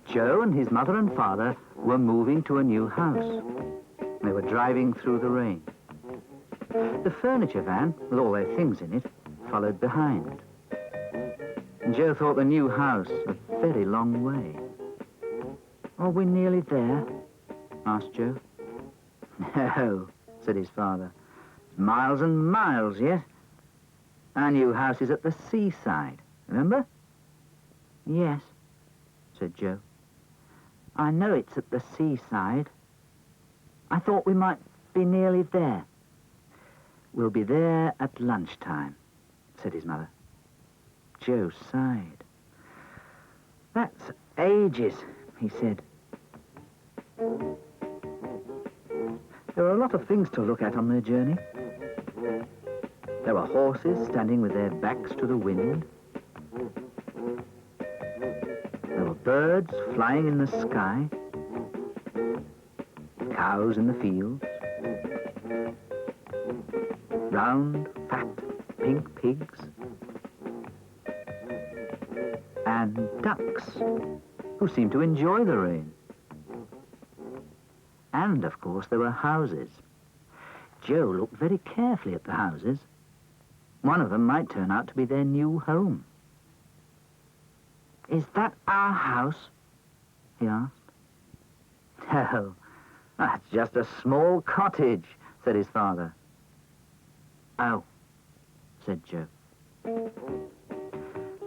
Joe and his mother and father were moving to a new house. They were driving through the rain. The furniture van, with all their things in it, followed behind. And Joe thought the new house a very long way. "Are we nearly there?" asked Joe. "No," said his father. "Miles and miles yet. Our new house is at the seaside, remember?" "Yes," said Joe. "I know it's at the seaside. I thought we might be nearly there." "We'll be there at lunchtime," said his mother. Joe sighed. "That's ages," he said. There were a lot of things to look at on their journey. There were horses standing with their backs to the wind. There were birds flying in the sky. Cows in the fields. Round, fat, pink pigs. And ducks, who seemed to enjoy the rain. And, of course, there were houses. Joe looked very carefully at the houses. One of them might turn out to be their new home. "Is that our house?" he asked. "No, that's just a small cottage," said his father. "Oh," said Joe.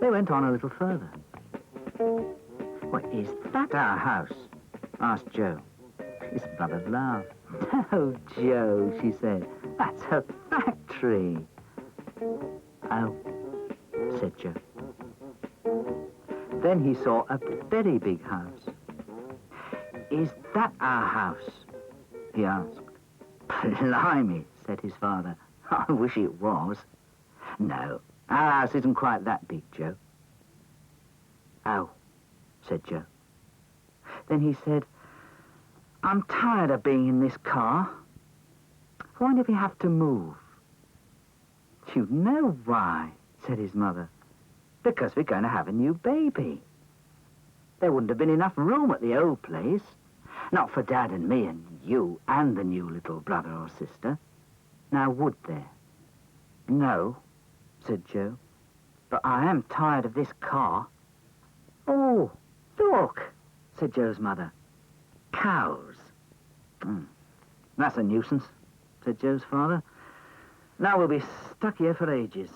They went on a little further. "Well, is that our house?" asked Joe. His mother laughed. "No, Joe," she said. "That's a factory." "Oh," said Joe. Then he saw a very big house. "Is that our house?" he asked. "Blimey," said his father. "I wish it was." "No, our house isn't quite that big, Joe." "Oh," said Joe. Then he said, "I'm tired of being in this car. Why do we have to move?" "You know why," said his mother. "Because we're going to have a new baby. There wouldn't have been enough room at the old place. Not for Dad and me and you and the new little brother or sister. Now, would there?" "No," said Joe. "But I am tired of this car." "Oh, look," said Joe's mother. "Cows." "That's a nuisance," said Joe's father. "Now we'll be stuck here for ages."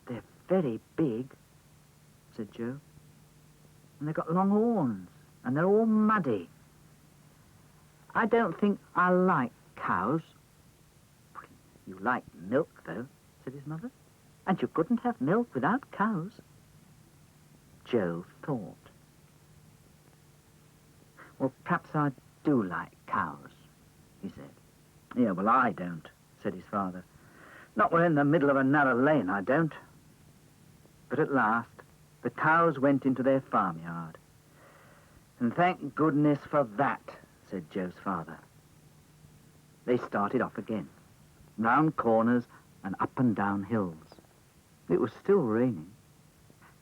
"They're very big," said Joe. "And they've got long horns, and they're all muddy. I don't think I like cows." "You like milk, though," said his mother. "And you couldn't have milk without cows." Joe thought. "Well, perhaps I do like cows," he said. "Yeah, well, I don't," said his father. "Not when in the middle of a narrow lane, I don't." But at last, the cows went into their farmyard. "And thank goodness for that," said Joe's father. They started off again, round corners and up and down hills. It was still raining.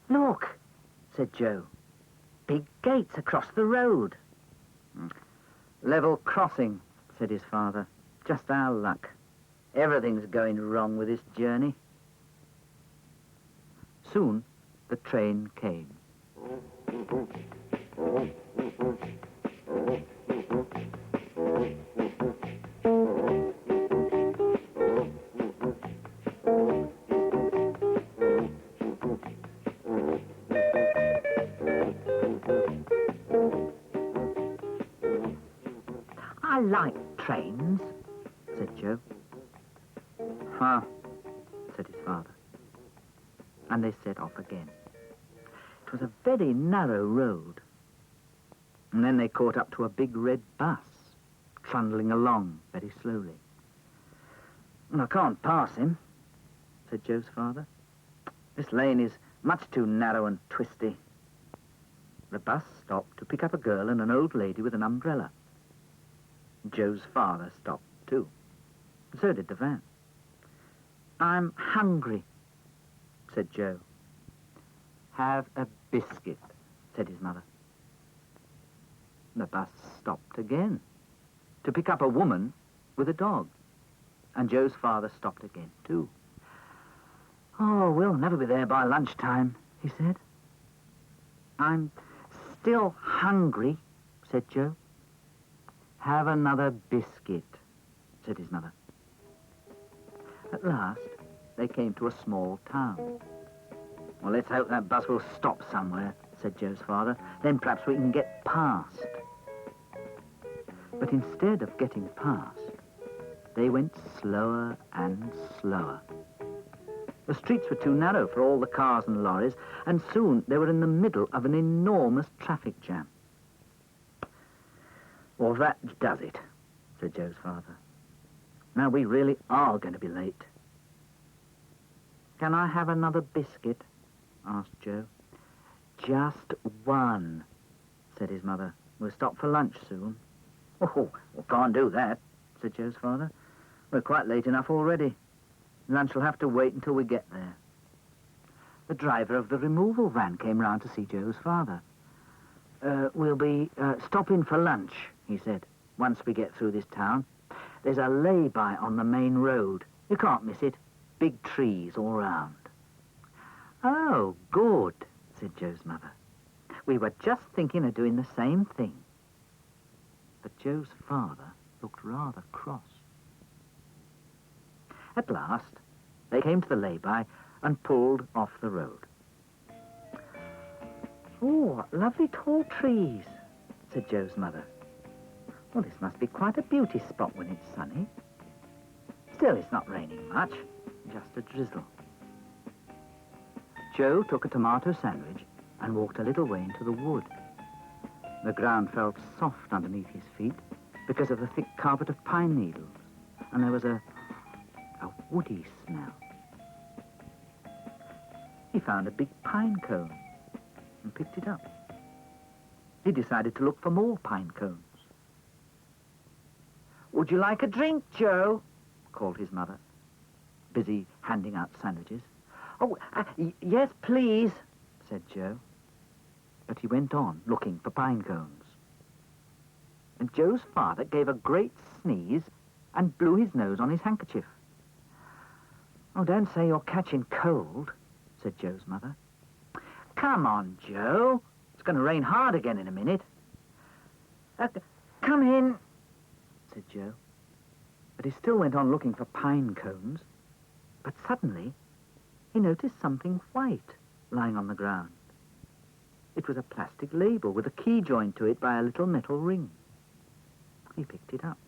"Look," said Joe. "Big gates across the road." "Level crossing," said his father. "Just our luck. Everything's going wrong with this journey." Soon the train came. "I like trains," said Joe. "Huh," said his father. And they set off again. It was a very narrow road. And then they caught up to a big red bus trundling along very slowly. "I can't pass him," said Joe's father. "This lane is much too narrow and twisty." The bus stopped to pick up a girl and an old lady with an umbrella. Joe's father stopped too. So did the van. "I'm hungry," said Joe. "Have a biscuit," said his mother. The bus stopped again to pick up a woman with a dog. And Joe's father stopped again too. "Oh, we'll never be there by lunchtime," he said. "I'm still hungry," said Joe. "Have another biscuit," said his mother. At last, they came to a small town. "Well, let's hope that bus will stop somewhere," said Joe's father. "Then perhaps we can get past." But instead of getting past, they went slower and slower. The streets were too narrow for all the cars and lorries, and soon they were in the middle of an enormous traffic jam. "Well, that does it," said Joe's father. "Now we really are going to be late." "Can I have another biscuit?" asked Joe. "Just one," said his mother. "We'll stop for lunch soon." "Oh, we can't do that," said Joe's father. "We're quite late enough already. Lunch will have to wait until we get there." The driver of the removal van came round to see Joe's father. We'll be stopping for lunch," he said, "once we get through this town. There's a lay-by on the main road. You can't miss it. Big trees all round." "Oh, good," said Joe's mother. "We were just thinking of doing the same thing." But Joe's father looked rather cross. At last, they came to the lay-by and pulled off the road. "Oh, what lovely tall trees," said Joe's mother. "Well, this must be quite a beauty spot when it's sunny. Still, it's not raining much, just a drizzle." Joe took a tomato sandwich and walked a little way into the wood. The ground felt soft underneath his feet because of the thick carpet of pine needles, and there was a woody smell. He found a big pine cone and picked it up. He decided to look for more pine cones. "Would you like a drink, Joe?" called his mother, busy handing out sandwiches. "Oh, yes, please," said Joe. But he went on looking for pine cones. And Joe's father gave a great sneeze and blew his nose on his handkerchief. "Oh, don't say you're catching cold," said Joe's mother. "Come on, Joe. It's going to rain hard again in a minute." "Come in," said Joe. But he still went on looking for pine cones. But suddenly, he noticed something white lying on the ground. It was a plastic label with a key joined to it by a little metal ring. He picked it up.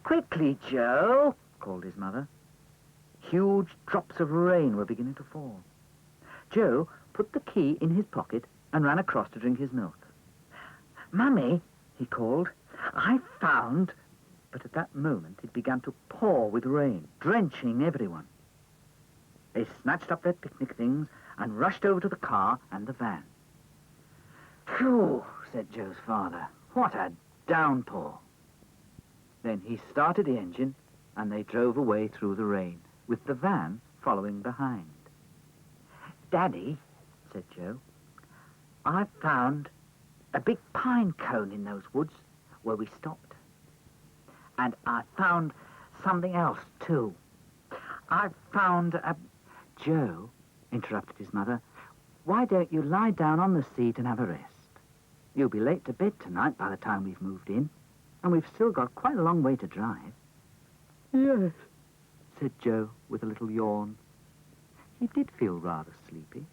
"Quickly, Joe," called his mother. Huge drops of rain were beginning to fall. Joe put the key in his pocket and ran across to drink his milk. "Mummy," he called, "I found..." But at that moment it began to pour with rain, drenching everyone. They snatched up their picnic things and rushed over to the car and the van. "Phew," said Joe's father. "What a downpour." Then he started the engine and they drove away through the rain, with the van following behind. "Daddy," said Joe, "I found a big pine cone in those woods where we stopped. And I found something else, too. I found a..." "Joe," interrupted his mother, "why don't you lie down on the seat and have a rest? You'll be late to bed tonight by the time we've moved in, and we've still got quite a long way to drive." "Yes," said Joe with a little yawn. He did feel rather sleepy.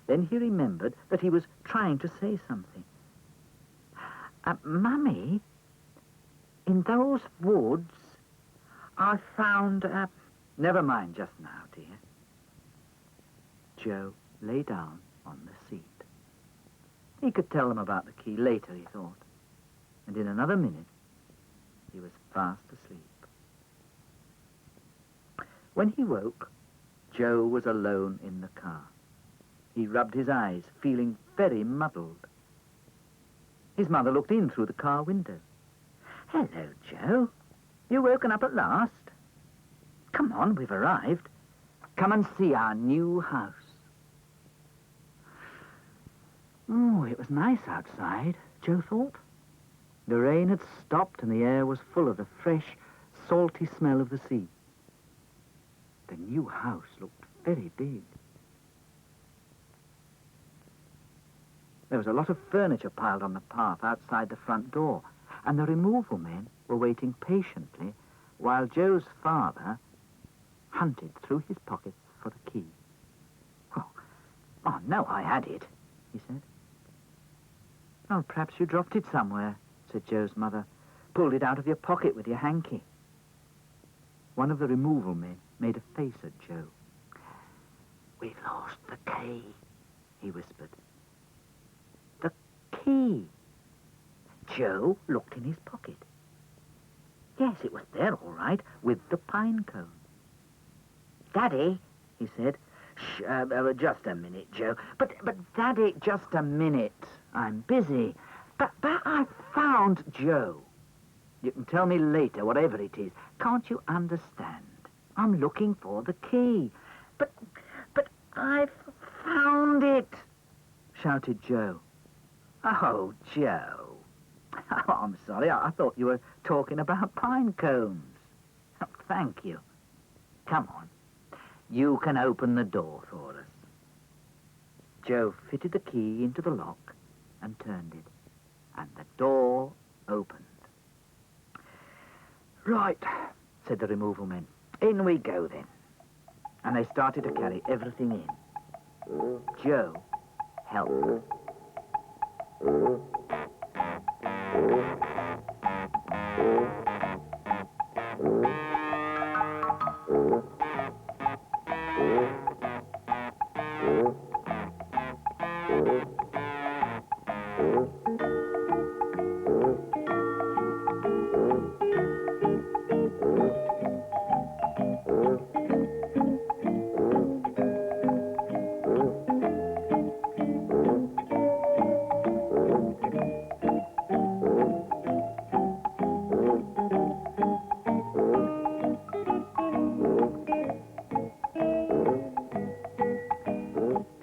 Then he remembered that he was trying to say something. "Mummy, in those woods, I found a..." "Never mind just now, dear." Joe lay down on the seat. He could tell them about the key later, he thought. And in another minute, he was fast asleep. When he woke, Joe was alone in the car. He rubbed his eyes, feeling very muddled. His mother looked in through the car window. "Hello, Joe. You woken up at last? Come on, we've arrived. Come and see our new house." Oh, it was nice outside, Joe thought. The rain had stopped and the air was full of the fresh, salty smell of the sea. The new house looked very big. There was a lot of furniture piled on the path outside the front door, and the removal men were waiting patiently while Joe's father hunted through his pockets for the key. Oh, no, I had it," he said. "Oh, perhaps you dropped it somewhere," said Joe's mother. "Pulled it out of your pocket with your hanky." One of the removal men made a face at Joe. "We've lost the key," he whispered. "The key?" Joe looked in his pocket. Yes, it was there all right, with the pine cone. "Daddy," he said. "Shh, just a minute, Joe. But Daddy, just a minute. I'm busy. But I found Joe. You can tell me later, whatever it is. Can't you understand? I'm looking for the key. But I've found it," shouted Joe. "Oh, Joe. Oh, I'm sorry. I thought you were talking about pine cones. Oh, thank you. Come on. You can open the door for us." Joe fitted the key into the lock and turned it, and the door opened. "Right," said the removal men. "In we go, then." And they started to carry everything in. Joe helped.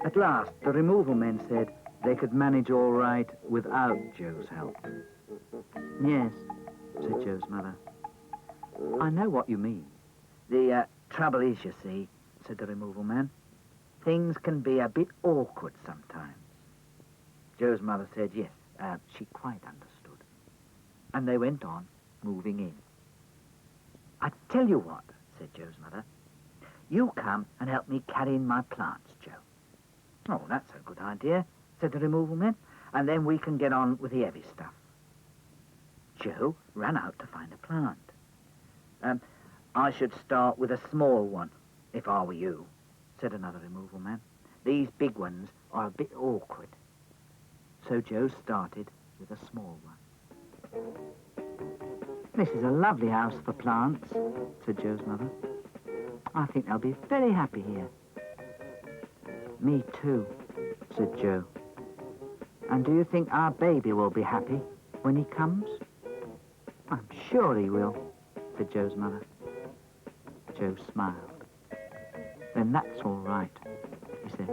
At last, the removal men said they could manage all right without Joe's help. "Yes," said Joe's mother. "I know what you mean. The trouble is, you see," said the removal man, "things can be a bit awkward sometimes." Joe's mother said yes, she quite understood. And they went on, moving in. "I tell you what," said Joe's mother. "You come and help me carry in my plants, Joe." "Oh, that's a good idea," said the removal men, "and then we can get on with the heavy stuff." Joe ran out to find a plant. "I should start with a small one, if I were you," said another removal man. "These big ones are a bit awkward." So Joe started with a small one. "This is a lovely house for plants," said Joe's mother. "I think they'll be very happy here." "Me too," said Joe. "And do you think our baby will be happy when he comes?" "I'm sure he will," said Joe's mother. Joe smiled. "Then that's all right," he said.